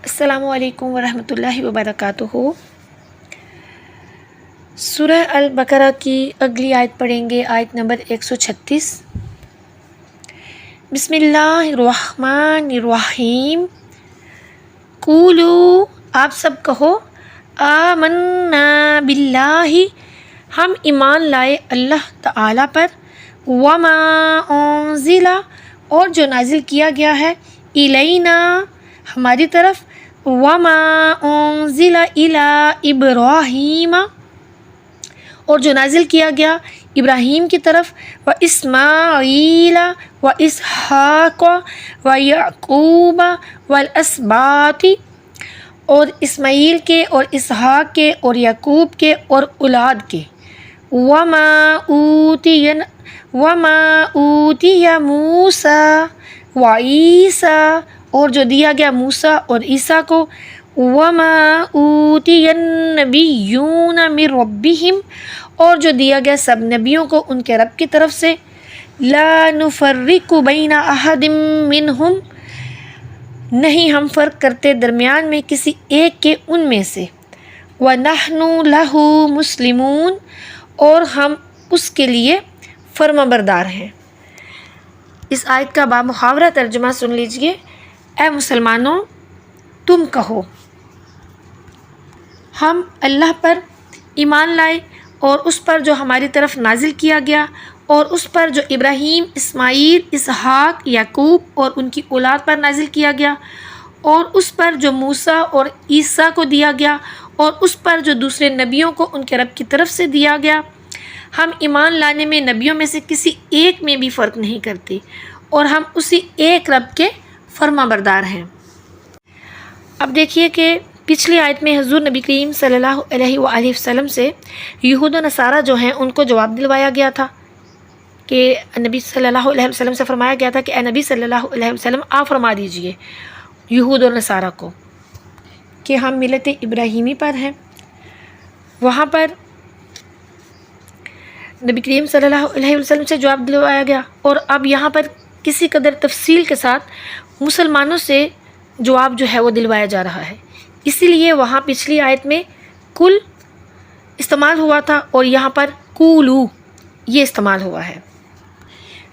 السلام علیکم ورحمۃ اللہ وبرکاتہ۔ سورہ البقرہ کی اگلی آیت پڑھیں گے، آیت نمبر 136۔ بسم اللہ الرحمن الرحیم۔ قولو، آپ سب کہو، آمنا باللہ، ہم ایمان لائے اللہ تعالی پر، وما انزل، اور جو نازل کیا گیا ہے، الینا، ہماری طرف، وما انزل الی ابراہیم، اور جو نازل کیا گیا ابراہیم کی طرف، و اسماعیل و اسحاق و یعقوب والاسباط، اور اسماعیل کے اور اسحاق کے اور یعقوب کے اور اولاد کے، وما اوتی موسیٰ و عیسیٰ، اور جو دیا گیا موسیٰ اور عیسیٰ کو، وما اوتی النبیون من ربہم، اور جو دیا گیا سب نبیوں کو ان کے رب کی طرف سے، لا نفرق بین احد منہم، نہیں ہم فرق کرتے درمیان میں کسی ایک کے ان میں سے، وَنَحْنُ لَهُ مُسْلِمُونَ، اور ہم اس کے لیے فرما بردار ہیں۔ اس آیت کا بامحاورہ ترجمہ سن لیجئے۔ اے مسلمانوں، تم کہو، ہم اللہ پر ایمان لائے اور اس پر جو ہماری طرف نازل کیا گیا، اور اس پر جو ابراہیم، اسماعیل، اسحاق، یعقوب اور ان کی اولاد پر نازل کیا گیا، اور اس پر جو موسیٰ اور عیسیٰ کو دیا گیا، اور اس پر جو دوسرے نبیوں کو ان کے رب کی طرف سے دیا گیا۔ ہم ایمان لانے میں نبیوں میں سے کسی ایک میں بھی فرق نہیں کرتے، اور ہم اسی ایک رب کے فرما بردار ہیں۔ اب دیکھیے کہ پچھلی آیت میں حضور نبی کریم صلی اللہ علیہ وآلہ وسلم سے یہود و نصارہ جو ہیں ان کو جواب دلوایا گیا تھا کہ نبی صلی اللہ علیہ وسلم سے فرمایا گیا تھا کہ اے نبی صلی اللہ علیہ وسلم، آپ فرما دیجئے یہود اور نصارہ کو کہ ہم ملت ابراہیمی پر ہیں۔ وہاں پر نبی کریم صلی اللہ علیہ وسلم سے جواب دلوایا گیا، اور اب یہاں پر کسی قدر تفصیل کے ساتھ مسلمانوں سے جواب جو ہے وہ دلوایا جا رہا ہے۔ اسی لیے وہاں پچھلی آیت میں کل استعمال ہوا تھا، اور یہاں پر قولو یہ استعمال ہوا ہے۔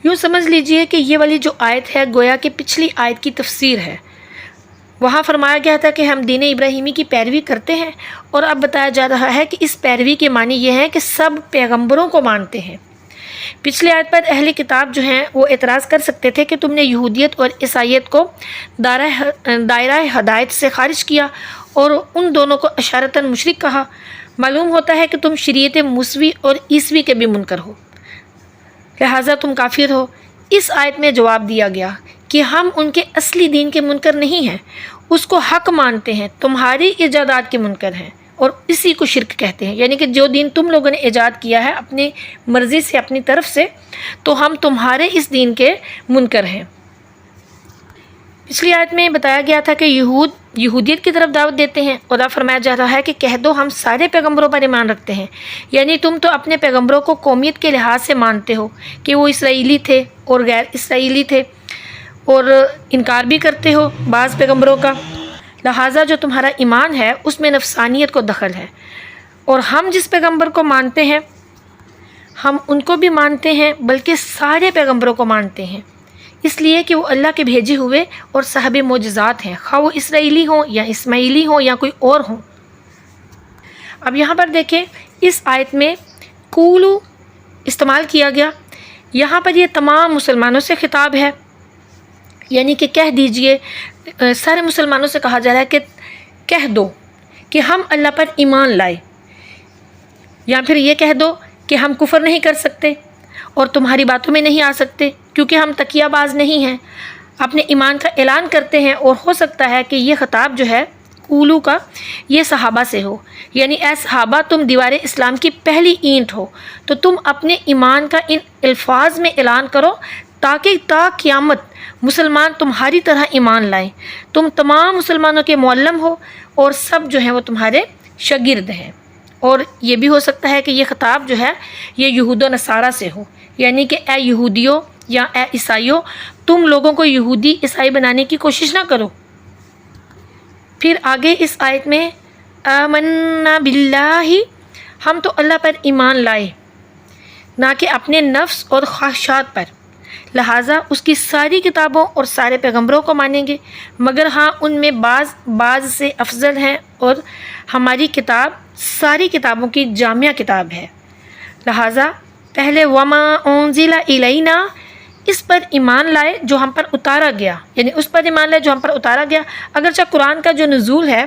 یوں سمجھ لیجئے کہ یہ والی جو آیت ہے گویا کہ پچھلی آیت کی تفسیر ہے۔ وہاں فرمایا گیا تھا کہ ہم دین ابراہیمی کی پیروی کرتے ہیں، اور اب بتایا جا رہا ہے کہ اس پیروی کے معنی یہ ہے کہ سب پیغمبروں کو مانتے ہیں۔ پچھلی آیت پر اہل کتاب جو ہیں وہ اعتراض کر سکتے تھے کہ تم نے یہودیت اور عیسائیت کو دائرہ ہدایت سے خارج کیا اور ان دونوں کو اشارتاً مشرک کہا۔ معلوم ہوتا ہے کہ تم شریعت موسوی اور عیسوی کے بھی منکر ہو، لہٰذا تم کافر ہو۔ اس آیت میں جواب دیا گیا کہ ہم ان کے اصلی دین کے منکر نہیں ہیں، اس کو حق مانتے ہیں، تمہاری ایجادات کے منکر ہیں، اور اسی کو شرک کہتے ہیں، یعنی کہ جو دین تم لوگوں نے ایجاد کیا ہے اپنی مرضی سے، اپنی طرف سے، تو ہم تمہارے اس دین کے منکر ہیں۔ پچھلی آیت میں بتایا گیا تھا کہ یہودیت کی طرف دعوت دیتے ہیں، اور اب فرمایا جا رہا ہے کہ کہہ دو ہم سارے پیغمبروں پر ایمان رکھتے ہیں، یعنی تم تو اپنے پیغمبروں کو قومیت کے لحاظ سے مانتے ہو کہ وہ اسرائیلی تھے اور غیر اسرائیلی تھے، اور انکار بھی کرتے ہو بعض پیغمبروں کا، لہٰذا جو تمہارا ایمان ہے اس میں نفسانیت کو دخل ہے۔ اور ہم جس پیغمبر کو مانتے ہیں ہم ان کو بھی مانتے ہیں، بلکہ سارے پیغمبروں کو مانتے ہیں، اس لیے کہ وہ اللہ کے بھیجے ہوئے اور صاحب معجزات ہیں، خواہ وہ اسرائیلی ہوں یا اسماعیلی ہوں یا کوئی اور ہوں۔ اب یہاں پر دیکھیں، اس آیت میں قولو استعمال کیا گیا، یہاں پر یہ تمام مسلمانوں سے خطاب ہے، یعنی کہ کہہ دیجئے، سارے مسلمانوں سے کہا جا رہا ہے کہ کہہ دو کہ ہم اللہ پر ایمان لائے، یا پھر یہ کہہ دو کہ ہم کفر نہیں کر سکتے اور تمہاری باتوں میں نہیں آ سکتے، کیونکہ ہم تقیہ باز نہیں ہیں، اپنے ایمان کا اعلان کرتے ہیں۔ اور ہو سکتا ہے کہ یہ خطاب جو ہے قولو کا یہ صحابہ سے ہو، یعنی اے صحابہ، تم دیوار اسلام کی پہلی اینٹ ہو، تو تم اپنے ایمان کا ان الفاظ میں اعلان کرو تاکہ تا قیامت مسلمان تمہاری طرح ایمان لائیں۔ تم تمام مسلمانوں کے معلم ہو، اور سب جو ہیں وہ تمہارے شاگرد ہیں۔ اور یہ بھی ہو سکتا ہے کہ یہ خطاب جو ہے یہ یہود و نصارہ سے ہو، یعنی کہ اے یہودیوں یا اے عیسائیوں، تم لوگوں کو یہودی عیسائی بنانے کی کوشش نہ کرو۔ پھر آگے اس آیت میں آمنا باللہ، ہم تو اللہ پر ایمان لائے، نہ کہ اپنے نفس اور خواہشات پر، لہٰذا اس کی ساری کتابوں اور سارے پیغمبروں کو مانیں گے، مگر ہاں ان میں بعض سے افضل ہیں، اور ہماری کتاب ساری کتابوں کی جامع کتاب ہے، لہٰذا پہلے وما انزل الینا، اس پر ایمان لائے جو ہم پر اتارا گیا، یعنی اس پر ایمان لائے جو ہم پر اتارا گیا۔ اگرچہ قرآن کا جو نزول ہے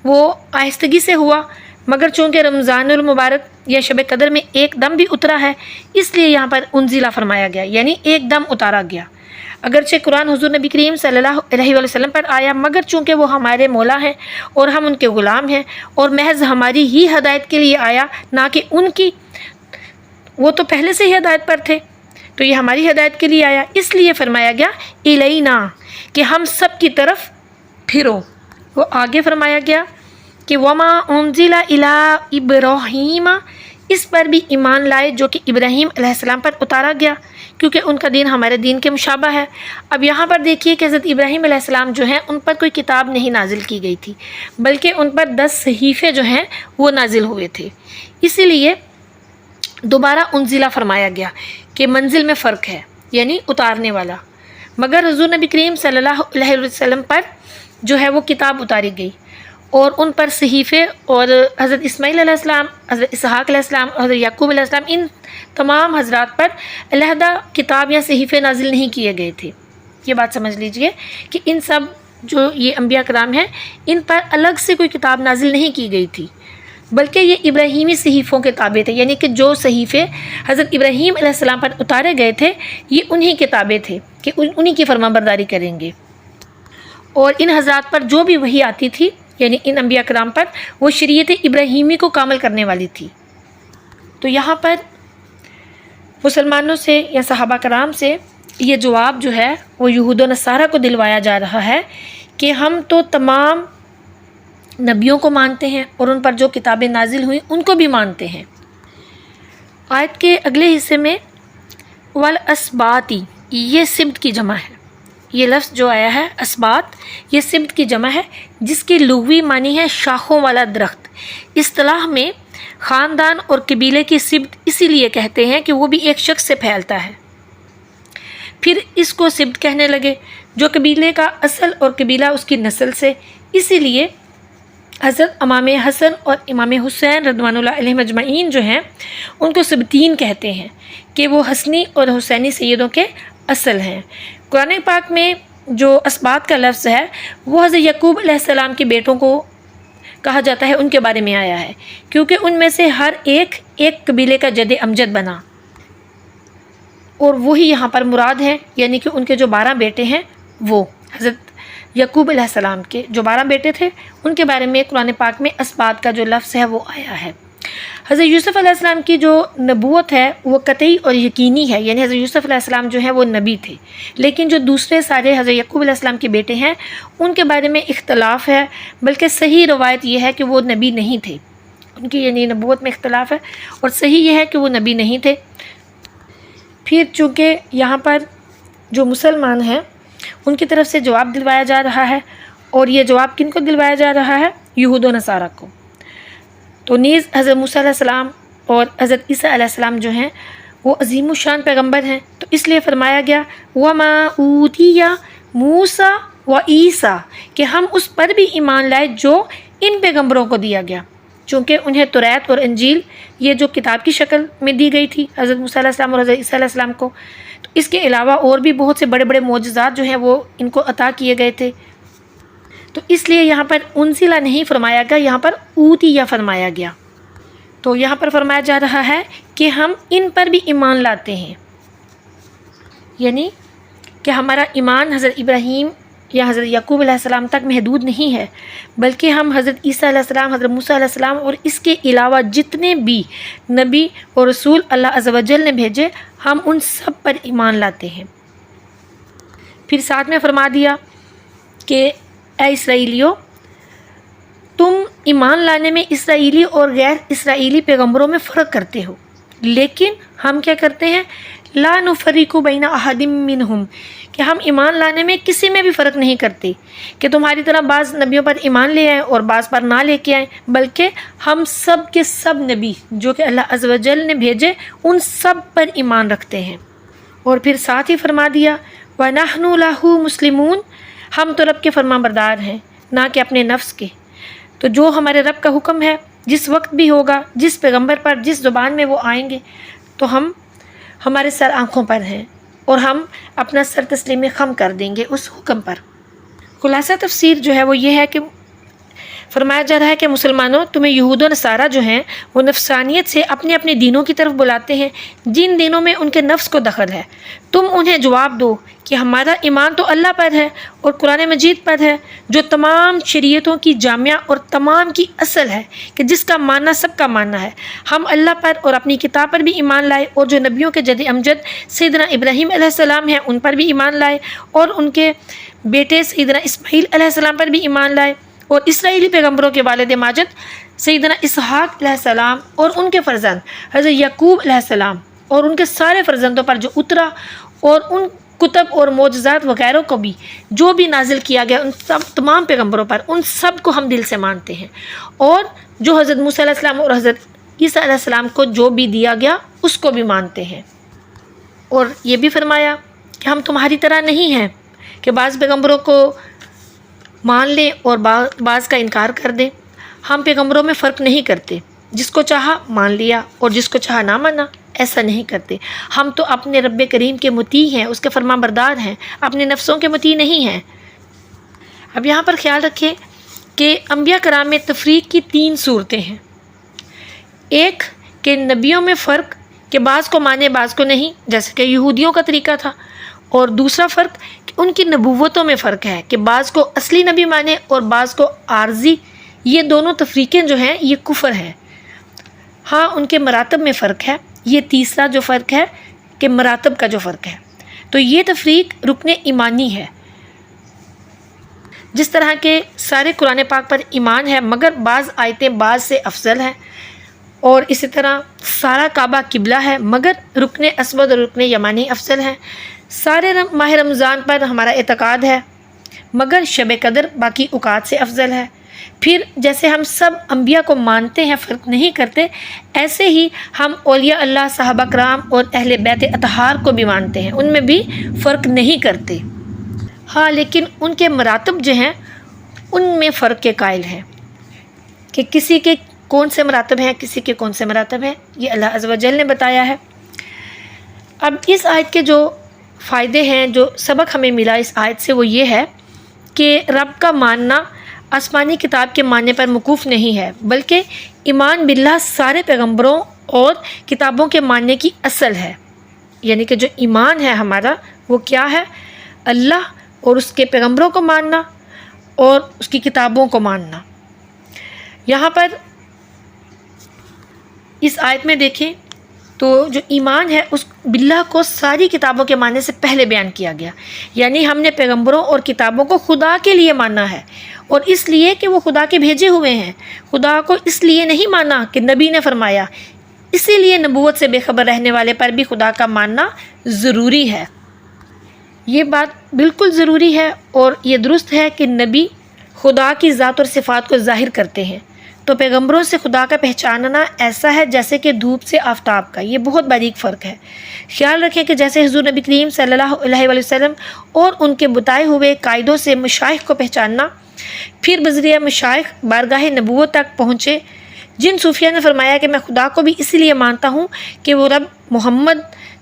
وہ آہستگی سے ہوا، مگر چونکہ رمضان المبارک یا شب قدر میں ایک دم بھی اترا ہے، اس لیے یہاں پر انزلہ فرمایا گیا، یعنی ایک دم اتارا گیا۔ اگرچہ قرآن حضور نبی کریم صلی اللہ علیہ وسلم پر آیا، مگر چونکہ وہ ہمارے مولا ہیں اور ہم ان کے غلام ہیں، اور محض ہماری ہی ہدایت کے لیے آیا، نہ کہ ان کی، وہ تو پہلے سے ہی ہدایت پر تھے، تو یہ ہماری ہدایت کے لیے آیا، اس لیے فرمایا گیا الینا، کہ ہم سب کی طرف پھرو۔ وہ آگے فرمایا گیا کہ وما انزل الی ابراہیم، اس پر بھی ایمان لائے جو کہ ابراہیم علیہ السلام پر اتارا گیا، کیونکہ ان کا دین ہمارے دین کے مشابہ ہے۔ اب یہاں پر دیکھیے کہ حضرت ابراہیم علیہ السلام جو ہیں ان پر کوئی کتاب نہیں نازل کی گئی تھی، بلکہ ان پر 10 صحیفے جو ہیں وہ نازل ہوئے تھے، اسی لیے دوبارہ انزلہ فرمایا گیا کہ منزل میں فرق ہے، یعنی اتارنے والا۔ مگر حضور نبی کریم صلی اللہ علیہ وسلم پر جو ہے وہ کتاب اتاری گئی، اور ان پر صحیفے، اور حضرت اسماعیل علیہ السلام، حضرت اسحاق علیہ السلام، حضرت یعقوب علیہ السلام، ان تمام حضرات پر علیحدہ کتاب یا صحیفے نازل نہیں کیے گئے تھے۔ یہ بات سمجھ لیجئے کہ ان سب جو یہ انبیاء کرام ہیں ان پر الگ سے کوئی کتاب نازل نہیں کی گئی تھی، بلکہ یہ ابراہیمی صحیفوں کے تابع تھے، یعنی کہ جو صحیفے حضرت ابراہیم علیہ السلام پر اتارے گئے تھے یہ انہی کے تابع تھے کہ انہی کی فرما برداری کریں گے، اور ان حضرات پر جو بھی وحی آتی تھی، یعنی ان انبیاء کرام پر، وہ شریعت ابراہیمی کو کامل کرنے والی تھی۔ تو یہاں پر مسلمانوں سے یا صحابہ کرام سے یہ جواب جو ہے وہ یہود و نصارہ کو دلوایا جا رہا ہے کہ ہم تو تمام نبیوں کو مانتے ہیں اور ان پر جو کتابیں نازل ہوئیں ان کو بھی مانتے ہیں۔ آیت کے اگلے حصے میں والاسباطی، یہ سبت کی جمع ہے، یہ لفظ جو آیا ہے اسبات، یہ سبت کی جمع ہے، جس کی لغوی معنی ہے شاخوں والا درخت۔ اصطلاح میں خاندان اور قبیلے کی سبت اسی لیے کہتے ہیں کہ وہ بھی ایک شخص سے پھیلتا ہے، پھر اس کو سبت کہنے لگے، جو قبیلے کا اصل اور قبیلہ اس کی نسل سے، اسی لیے حضرت امام حسن اور امام حسین رضوان اللہ علیہ مجمعین جو ہیں ان کو سبتین کہتے ہیں، کہ وہ حسنی اور حسینی سیدوں کے اصل ہیں۔ قرآن پاک میں جو اسبات کا لفظ ہے وہ حضرت یعقوب علیہ السلام کے بیٹوں کو کہا جاتا ہے، ان کے بارے میں آیا ہے، کیونکہ ان میں سے ہر ایک قبیلے کا جد امجد بنا، اور وہی یہاں پر مراد ہے، یعنی کہ ان کے جو 12 بیٹے ہیں وہ حضرت یعقوب علیہ السلام کے جو 12 بیٹے تھے ان کے بارے میں قرآن پاک میں اسبات کا جو لفظ ہے وہ آیا ہے۔ حضرت یوسف علیہ السلام کی جو نبوت ہے وہ قطعی اور یقینی ہے، یعنی حضرت یوسف علیہ السلام جو ہے وہ نبی تھے، لیکن جو دوسرے سارے حضرت یعقوب علیہ السلام کے بیٹے ہیں ان کے بارے میں اختلاف ہے، بلکہ صحیح روایت یہ ہے کہ وہ نبی نہیں تھے، ان کی یعنی نبوت میں اختلاف ہے، اور صحیح یہ ہے کہ وہ نبی نہیں تھے۔ پھر چونکہ یہاں پر جو مسلمان ہیں ان کی طرف سے جواب دلوایا جا رہا ہے، اور یہ جواب کن کو دلوایا جا رہا ہے؟ یہود و نصارہ کو۔ تو نیز حضرت موسیٰ علیہ السلام اور حضرت عیسیٰ علیہ السلام جو ہیں وہ عظیم الشان پیغمبر ہیں، تو اس لیے فرمایا گیا وَمَا أُوتِيَ مُوسَىٰ وَعِیسیٰ، کہ ہم اس پر بھی ایمان لائے جو ان پیغمبروں کو دیا گیا، چونکہ انہیں توریت اور انجیل یہ جو کتاب کی شکل میں دی گئی تھی حضرت موسیٰ علیہ السلام اور حضرت عیسیٰ علیہ السلام کو، تو اس کے علاوہ اور بھی بہت سے بڑے بڑے معجزات جو ہیں وہ ان کو عطا کیے گئے تھے، تو اس لیے یہاں پر انزلہ نہیں فرمایا گیا، یہاں پر اوتیہ فرمایا گیا۔ تو یہاں پر فرمایا جا رہا ہے کہ ہم ان پر بھی ایمان لاتے ہیں، یعنی کہ ہمارا ایمان حضرت ابراہیم یا حضرت یعقوب علیہ السلام تک محدود نہیں ہے، بلکہ ہم حضرت عیسیٰ علیہ السلام، حضرت موسیٰ علیہ السلام اور اس کے علاوہ جتنے بھی نبی اور رسول اللہ عز و جل نے بھیجے ہم ان سب پر ایمان لاتے ہیں۔ پھر ساتھ میں فرما دیا کہ اے اسرائیلیوں، تم ایمان لانے میں اسرائیلی اور غیر اسرائیلی پیغمبروں میں فرق کرتے ہو، لیکن ہم کیا کرتے ہیں؟ لا نفرق بین احد منہم، کہ ہم ایمان لانے میں کسی میں بھی فرق نہیں کرتے کہ تمہاری طرح بعض نبیوں پر ایمان لے آئیں اور بعض پر نہ لے کے آئیں، بلکہ ہم سب کے سب نبی جو کہ اللہ عز و جل نے بھیجے ان سب پر ایمان رکھتے ہیں۔ اور پھر ساتھ ہی فرما دیا وَنَحْنُ لَهُ مُسْلِمُونَ، ہم تو رب کے فرما بردار ہیں نہ کہ اپنے نفس کے۔ تو جو ہمارے رب کا حکم ہے جس وقت بھی ہوگا، جس پیغمبر پر جس زبان میں وہ آئیں گے، تو ہم ہمارے سر آنکھوں پر ہیں اور ہم اپنا سر تسلیم خم کر دیں گے اس حکم پر۔ خلاصہ تفسیر جو ہے وہ یہ ہے کہ فرمایا جا رہا ہے کہ مسلمانوں، تمہیں یہود و نصارہ جو ہیں وہ نفسانیت سے اپنے اپنے دینوں کی طرف بلاتے ہیں جن دینوں میں ان کے نفس کو دخل ہے۔ تم انہیں جواب دو کہ ہمارا ایمان تو اللہ پر ہے اور قرآن مجید پر ہے جو تمام شریعتوں کی جامعہ اور تمام کی اصل ہے، کہ جس کا ماننا سب کا ماننا ہے۔ ہم اللہ پر اور اپنی کتاب پر بھی ایمان لائے اور جو نبیوں کے جد امجد سیدنا ابراہیم علیہ السلام ہیں ان پر بھی ایمان لائے اور ان کے بیٹے سیدنا اسماعیل علیہ السلام پر بھی ایمان لائے اور اسرائیلی پیغمبروں کے والد ماجد سیدنا اسحاق علیہ السلام اور ان کے فرزند حضرت یعقوب علیہ السلام اور ان کے سارے فرزندوں پر جو اترا، اور ان کتب اور معجزات وغیرہ کو بھی جو بھی نازل کیا گیا ان تمام پیغمبروں پر، ان سب کو ہم دل سے مانتے ہیں، اور جو حضرت موسیٰ علیہ السلام اور حضرت عیسیٰ علیہ السلام کو جو بھی دیا گیا اس کو بھی مانتے ہیں۔ اور یہ بھی فرمایا کہ ہم تمہاری طرح نہیں ہیں کہ بعض پیغمبروں کو مان لیں اور بعض کا انکار کر دیں۔ ہم پیغمبروں میں فرق نہیں کرتے، جس کو چاہا مان لیا اور جس کو چاہا نہ مانا، ایسا نہیں کرتے۔ ہم تو اپنے رب کریم کے مطیع ہیں، اس کے فرما بردار ہیں، اپنے نفسوں کے مطیع نہیں ہیں۔ اب یہاں پر خیال رکھیں کہ انبیاء کرام میں تفریق کی 3 صورتیں ہیں۔ ایک کہ نبیوں میں فرق کہ بعض کو مانے بعض کو نہیں، جیسے کہ یہودیوں کا طریقہ تھا، اور دوسرا فرق کہ ان کی نبوتوں میں فرق ہے کہ بعض کو اصلی نبی مانے اور بعض کو عارضی۔ یہ دونوں تفریقیں جو ہیں یہ کفر ہے۔ ہاں ان کے مراتب میں فرق ہے، یہ تیسرا جو فرق ہے کہ مراتب کا جو فرق ہے، تو یہ تفریق رکن ایمانی ہے۔ جس طرح کے سارے قرآن پاک پر ایمان ہے مگر بعض آیتیں بعض سے افضل ہیں، اور اسی طرح سارا کعبہ قبلہ ہے مگر رکن اسود اور رکن یمانی افضل ہیں۔ سارے ماہ رمضان پر ہمارا اعتقاد ہے مگر شب قدر باقی اوقات سے افضل ہے۔ پھر جیسے ہم سب انبیاء کو مانتے ہیں، فرق نہیں کرتے، ایسے ہی ہم اولیاء اللہ، صحابہ کرام اور اہل بیت اطہار کو بھی مانتے ہیں، ان میں بھی فرق نہیں کرتے۔ ہاں لیکن ان کے مراتب جو ہیں ان میں فرق کے قائل ہیں کہ کسی کے کون سے مراتب ہیں، کسی کے کون سے مراتب ہیں، یہ اللہ عز و جل نے بتایا ہے۔ اب اس آیت کے جو فائدے ہیں، جو سبق ہمیں ملا اس آیت سے، وہ یہ ہے کہ رب کا ماننا آسمانی کتاب کے ماننے پر موقوف نہیں ہے، بلکہ ایمان باللہ سارے پیغمبروں اور کتابوں کے ماننے کی اصل ہے۔ یعنی کہ جو ایمان ہے ہمارا وہ کیا ہے؟ اللہ اور اس کے پیغمبروں کو ماننا اور اس کی کتابوں کو ماننا۔ یہاں پر اس آیت میں دیکھیں تو جو ایمان ہے اس باللہ کو ساری کتابوں کے ماننے سے پہلے بیان کیا گیا، یعنی ہم نے پیغمبروں اور کتابوں کو خدا کے لیے ماننا ہے، اور اس لیے کہ وہ خدا کے بھیجے ہوئے ہیں۔ خدا کو اس لیے نہیں مانا کہ نبی نے فرمایا، اسی لیے نبوت سے بے خبر رہنے والے پر بھی خدا کا ماننا ضروری ہے۔ یہ بات بالکل ضروری ہے اور یہ درست ہے کہ نبی خدا کی ذات اور صفات کو ظاہر کرتے ہیں، تو پیغمبروں سے خدا کا پہچاننا ایسا ہے جیسے کہ دھوپ سے آفتاب کا۔ یہ بہت باریک فرق ہے۔ خیال رکھیں کہ جیسے حضور نبی کریم صلی اللہ علیہ وسلم اور ان کے بتائے ہوئے قاعدوں سے مشائخ کو پہچاننا، پھر بذریعہ مشائخ بارگاہ نبوت تک پہنچے، جن صوفیہ نے فرمایا کہ میں خدا کو بھی اسی لیے مانتا ہوں کہ وہ رب محمد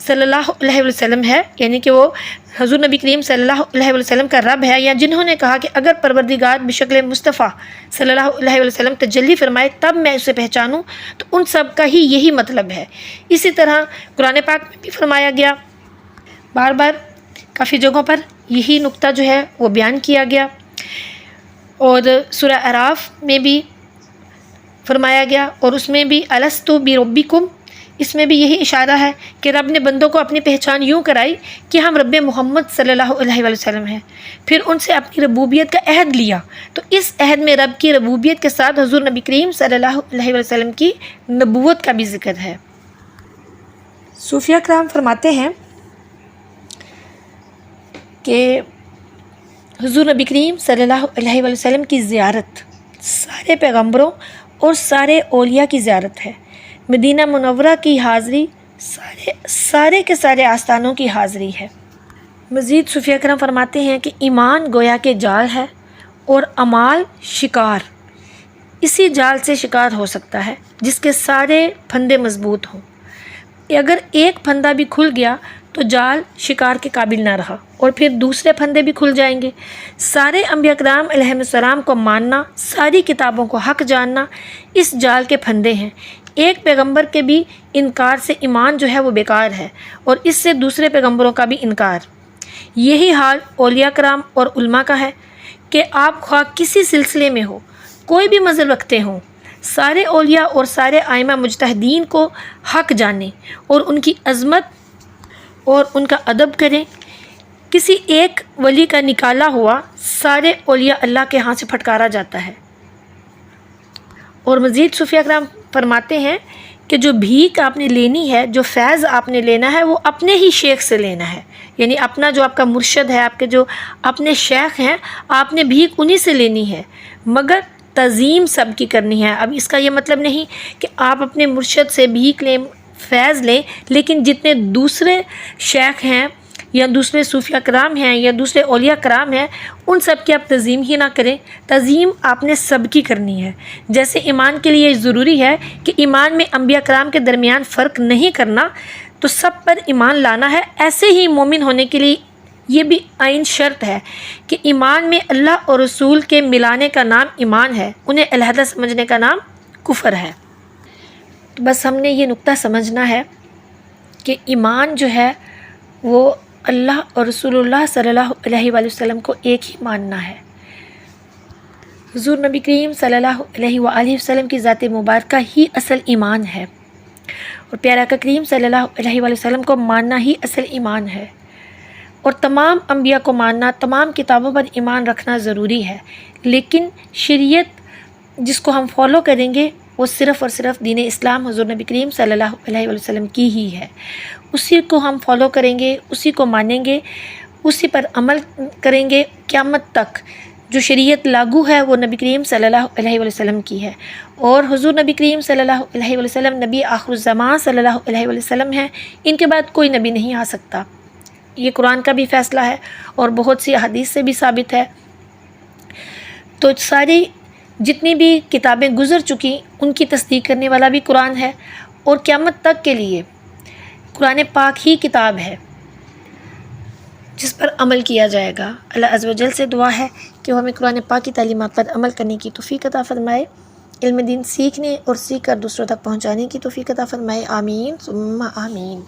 صلی اللہ علیہ وسلم ہے، یعنی کہ وہ حضور نبی کریم صلی اللہ علیہ وسلم کا رب ہے، یا جنہوں نے کہا کہ اگر پروردگار بشکل مصطفیٰ صلی اللہ علیہ وسلم تجلی فرمائے تب میں اسے پہچانوں، تو ان سب کا ہی یہی مطلب ہے۔ اسی طرح قرآن پاک میں بھی فرمایا گیا، بار بار کافی جگہوں پر یہی نقطہ جو ہے وہ بیان کیا گیا، اور سورہ اعراف میں بھی فرمایا گیا، اور اس میں بھی الستُ بربکم، اس میں بھی یہی اشارہ ہے کہ رب نے بندوں کو اپنی پہچان یوں کرائی کہ ہم رب محمد صلی اللہ علیہ وسلم ہیں، پھر ان سے اپنی ربوبیت کا عہد لیا، تو اس عہد میں رب کی ربوبیت کے ساتھ حضور نبی کریم صلی اللہ علیہ وسلم کی نبوت کا بھی ذکر ہے۔ صوفیہ کرام فرماتے ہیں کہ حضور نبی کریم صلی اللہ علیہ وآلہ وسلم کی زیارت سارے پیغمبروں اور سارے اولیاء کی زیارت ہے۔ مدینہ منورہ کی حاضری سارے کے سارے آستانوں کی حاضری ہے۔ مزید صوفیہ کرام فرماتے ہیں کہ ایمان گویا کہ جال ہے اور اعمال شکار، اسی جال سے شکار ہو سکتا ہے جس کے سارے پھندے مضبوط ہوں۔ اگر ایک پھندا بھی کھل گیا تو جال شکار کے قابل نہ رہا اور پھر دوسرے پھندے بھی کھل جائیں گے۔ سارے انبیاء کرام علیہ السلام کو ماننا، ساری کتابوں کو حق جاننا اس جال کے پھندے ہیں۔ ایک پیغمبر کے بھی انکار سے ایمان جو ہے وہ بیکار ہے اور اس سے دوسرے پیغمبروں کا بھی انکار۔ یہی حال اولیاء کرام اور علماء کا ہے کہ آپ خواہ کسی سلسلے میں ہو، کوئی بھی مذہب رکھتے ہوں، سارے اولیاء اور سارے ائمہ مجتہدین کو حق جانیں اور ان کی عظمت اور ان کا ادب کریں۔ کسی ایک ولی کا نکالا ہوا سارے اولیاء اللہ کے ہاں سے پھٹکارا جاتا ہے۔ اور مزید صوفیہ کرام فرماتے ہیں کہ جو بھیک آپ نے لینی ہے، جو فیض آپ نے لینا ہے، وہ اپنے ہی شیخ سے لینا ہے، یعنی اپنا جو آپ کا مرشد ہے، آپ کے جو اپنے شیخ ہیں، آپ نے بھیک انہی سے لینی ہے، مگر تعظیم سب کی کرنی ہے۔ اب اس کا یہ مطلب نہیں کہ آپ اپنے مرشد سے بھیک لیں، فیض لیں، لیکن جتنے دوسرے شیخ ہیں یا دوسرے صوفیہ کرام ہیں یا دوسرے اولیاء کرام ہیں، ان سب کی آپ تعظیم ہی نہ کریں۔ تعظیم آپ نے سب کی کرنی ہے۔ جیسے ایمان کے لیے ضروری ہے کہ ایمان میں انبیاء کرام کے درمیان فرق نہیں کرنا، تو سب پر ایمان لانا ہے، ایسے ہی مومن ہونے کے لیے یہ بھی عین شرط ہے کہ ایمان میں اللہ اور رسول کے ملانے کا نام ایمان ہے، انہیں علیحدہ سمجھنے کا نام کفر ہے۔ تو بس ہم نے یہ نقطہ سمجھنا ہے کہ ایمان جو ہے وہ اللہ اور رسول اللہ صلی اللہ علیہ وآلہ وسلم کو ایک ہی ماننا ہے۔ حضور نبی کریم صلی اللہ علیہ وآلہ وسلم کی ذات مبارکہ ہی اصل ایمان ہے، اور پیارا آقا کریم صلی اللہ علیہ وآلہ وسلم کو ماننا ہی اصل ایمان ہے، اور تمام انبیاء کو ماننا، تمام کتابوں پر ایمان رکھنا ضروری ہے۔ لیکن شریعت جس کو ہم فالو کریں گے وہ صرف اور صرف دین اسلام حضور نبی کریم صلی اللہ علیہ وآلہ وسلم کی ہی ہے، اسی کو ہم فالو کریں گے، اسی کو مانیں گے، اسی پر عمل کریں گے قیامت تک۔ جو شریعت لاگو ہے وہ نبی کریم صلی اللہ علیہ وآلہ وسلم کی ہے، اور حضور نبی کریم صلی اللہ علیہ وآلہ وسلم نبی آخر الزمان صلی اللہ علیہ وآلہ وسلم ہیں، ان کے بعد کوئی نبی نہیں آ سکتا۔ یہ قرآن کا بھی فیصلہ ہے اور بہت سی احادیث سے بھی ثابت ہے۔ تو ساری جتنی بھی کتابیں گزر چکی ان کی تصدیق کرنے والا بھی قرآن ہے، اور قیامت تک کے لیے قرآن پاک ہی کتاب ہے جس پر عمل کیا جائے گا۔ اللہ عز و جل سے دعا ہے کہ وہ ہمیں قرآن پاک کی تعلیمات پر عمل کرنے کی توفیق عطا فرمائے، علم دین سیکھنے اور سیکھ کر دوسروں تک پہنچانے کی توفیق عطا فرمائے۔ آمین ثم آمین۔